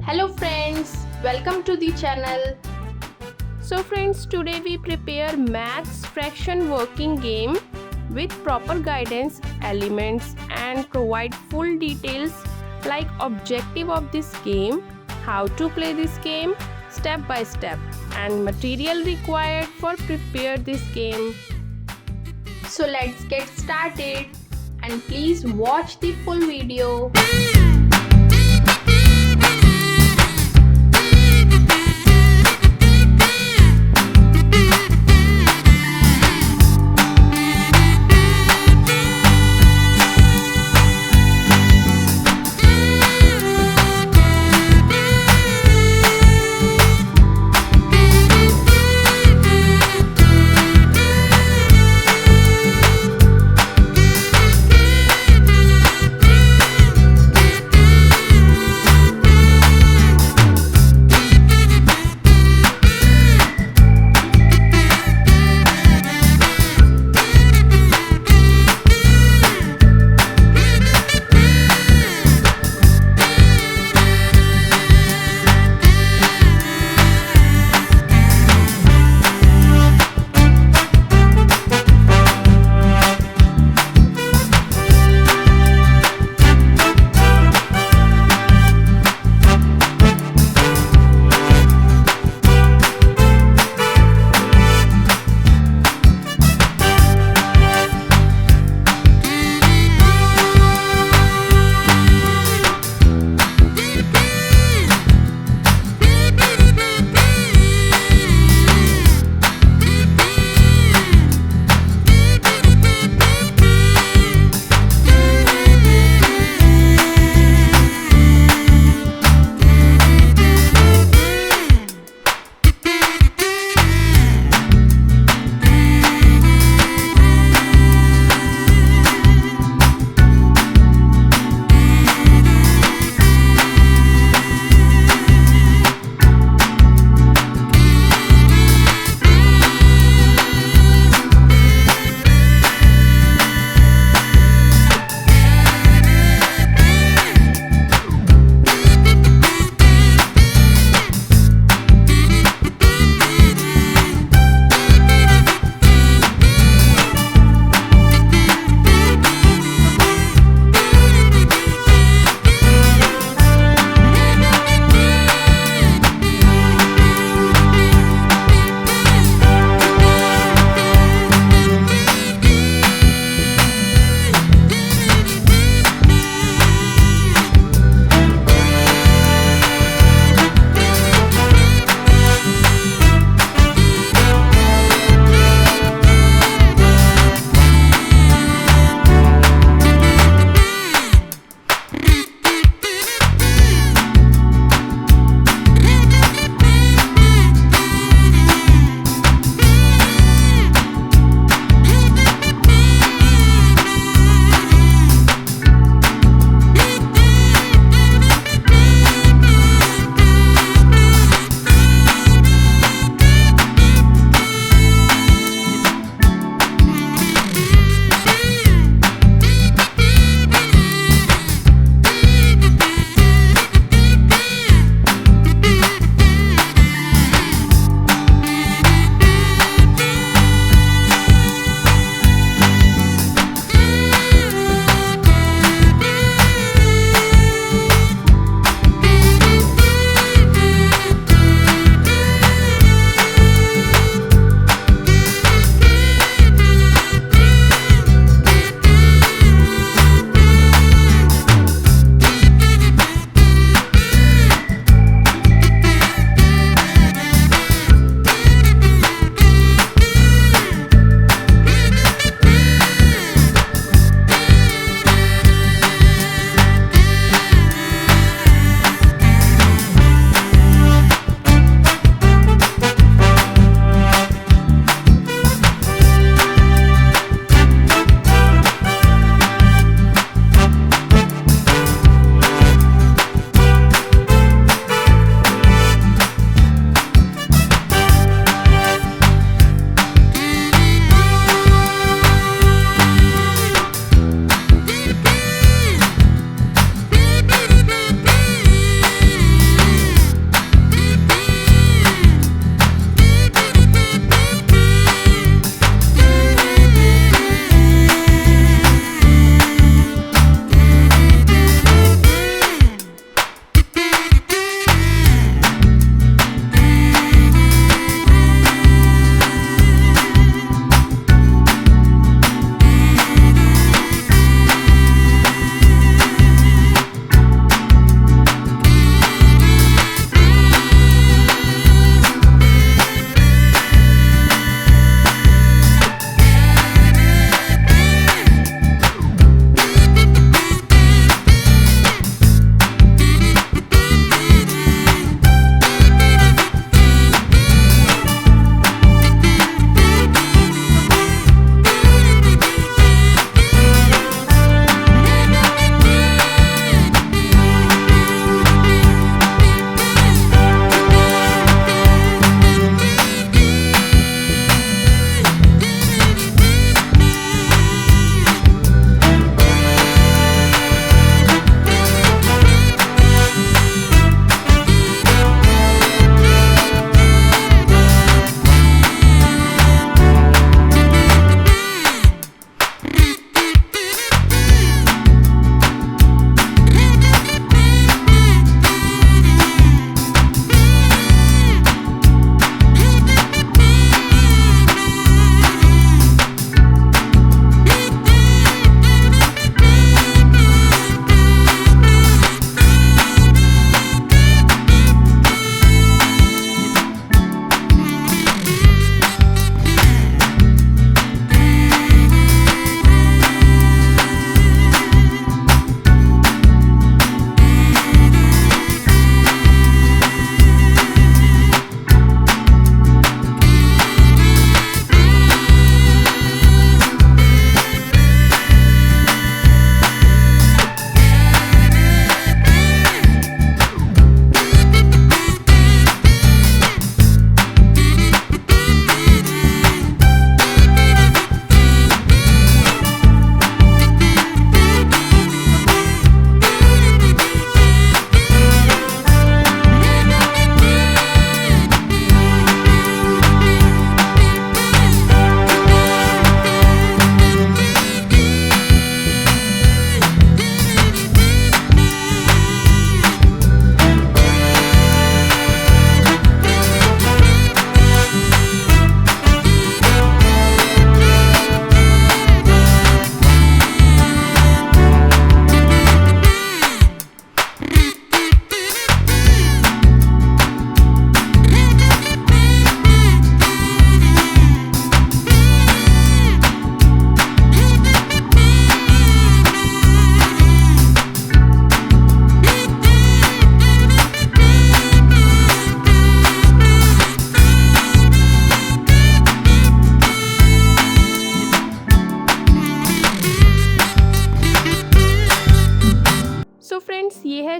Hello friends, welcome to the channel. So friends, today we prepare maths fraction working game with proper guidance, elements and provide full details like objective of this game, how to play this game step by step and material required for prepare this game. So let's get started and please watch the full video.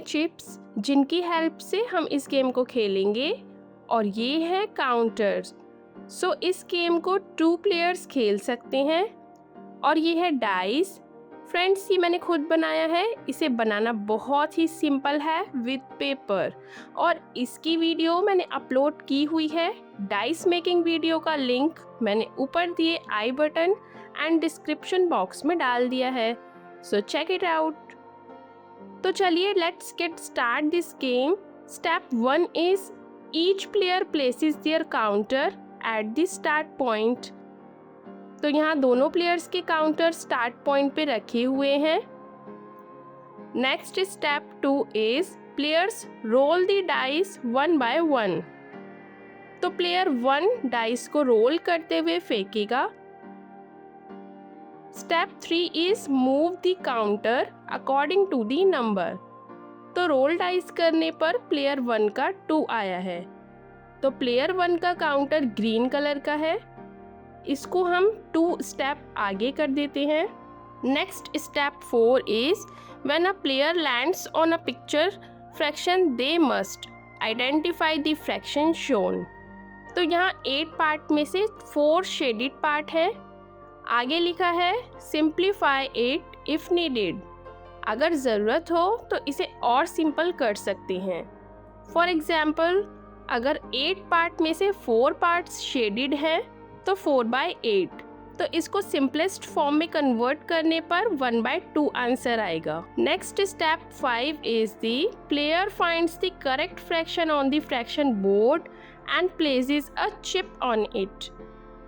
Chips जिनकी help से हम इस game को खेलेंगे, और ये है counters. सो इस गेम को 2 प्लेयर्स खेल सकते हैं। और ये है डाइस। फ्रेंड्स, ये मैंने खुद बनाया है। इसे बनाना बहुत ही सिंपल है विद पेपर, और इसकी वीडियो मैंने अपलोड की हुई है। डाइस मेकिंग वीडियो का लिंक मैंने ऊपर दिए आई बटन एंड डिस्क्रिप्शन बॉक्स में डाल दिया है, सो चेक इट आउट। तो चलिए let's get start this game. Step 1 is each player places their counter at the start point. तो यहाँ दोनों प्लेयर्स के काउंटर स्टार्ट पॉइंट पे रखे हुए हैं। Next step 2 is players roll the dice 1 by 1। तो प्लेयर 1 डाइस को रोल करते हुए फेंकेगा। Step 3 is move the counter according to the number. तो रोल डाइस करने पर प्लेयर 1 का 2 आया है, तो प्लेयर 1 का काउंटर ग्रीन कलर का है। इसको हम 2 स्टेप आगे कर देते हैं। Next step 4 is when a player lands on a picture fraction they must identify the fraction shown. तो यहाँ 8 पार्ट में से 4 शेडेड पार्ट है। आगे लिखा है सिंप्लीफाई इट इफ नीडेड। अगर ज़रूरत हो तो इसे और सिंपल कर सकते हैं। फॉर एग्जाम्पल, अगर 8 पार्ट में से 4 पार्ट्स शेडेड हैं तो 4 by 8। तो इसको सिंपलेस्ट फॉर्म में कन्वर्ट करने पर 1 by 2 आंसर आएगा। Next step 5 is the player finds the correct fraction on the fraction board and places a chip on it.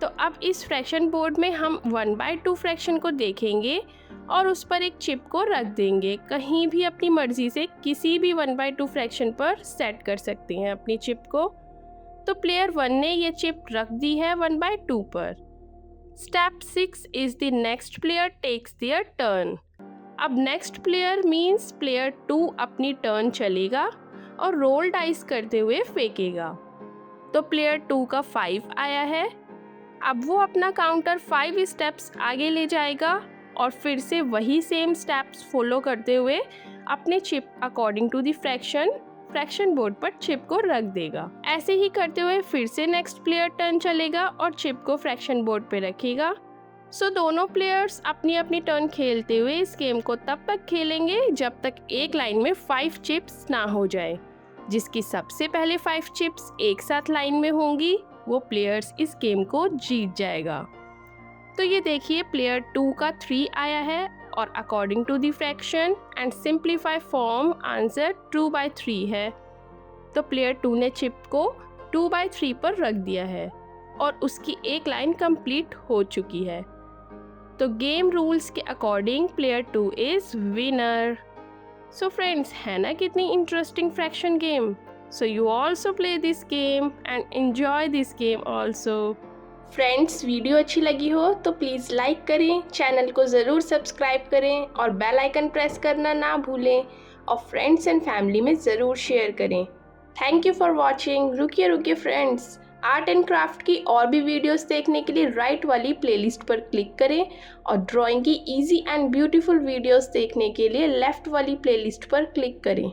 तो अब इस फ्रैक्शन बोर्ड में हम 1 by 2 फ्रैक्शन को देखेंगे और उस पर एक चिप को रख देंगे। कहीं भी अपनी मर्जी से किसी भी 1 by 2 फ्रैक्शन पर सेट कर सकते हैं अपनी चिप को। तो प्लेयर 1 ने ये चिप रख दी है 1 by 2 पर। Step 6 is the next player takes their turn. अब नेक्स्ट प्लेयर मीन्स प्लेयर 2 अपनी टर्न चलेगा और रोल डाइस करते हुए फेंकेगा। तो प्लेयर 2 का 5 आया है। अब वो अपना काउंटर 5 स्टेप्स आगे ले जाएगा और फिर से वही सेम स्टेप्स फॉलो करते हुए अपने chip according to the fraction board पर चिप को रख देगा। ऐसे ही करते हुए फिर से नेक्स्ट प्लेयर टर्न चलेगा और चिप को फ्रैक्शन बोर्ड पे रखेगा। सो दोनों प्लेयर्स अपनी अपनी टर्न खेलते हुए इस गेम को तब तक खेलेंगे जब तक एक लाइन में 5 चिप्स ना हो जाए। जिसकी सबसे पहले 5 चिप्स एक साथ लाइन में होंगी वो प्लेयर्स इस गेम को जीत जाएगा। तो ये देखिए प्लेयर 2 का 3 आया है और according to the fraction and simplify form answer 2 by 3 है। तो प्लेयर 2 ने चिप को 2 by 3 पर रख दिया है और उसकी एक लाइन कंप्लीट हो चुकी है। तो गेम रूल्स के according player 2 is winner. So friends, है ना कितनी interesting fraction game. So you also play this game and enjoy this game also. Friends, video अच्छी लगी हो तो प्लीज़ लाइक करें, चैनल को ज़रूर सब्सक्राइब करें और बेल आइकन प्रेस करना ना भूलें और फ्रेंड्स एंड फैमिली में ज़रूर शेयर करें। Thank you for watching. रुकिए फ्रेंड्स, आर्ट एंड क्राफ्ट की और भी वीडियोस देखने के लिए राइट वाली प्लेलिस्ट पर क्लिक करें और ड्राइंग की इजी एंड ब्यूटीफुल वीडियोस देखने के लिए लेफ़्ट वाली प्लेलिस्ट पर क्लिक करें।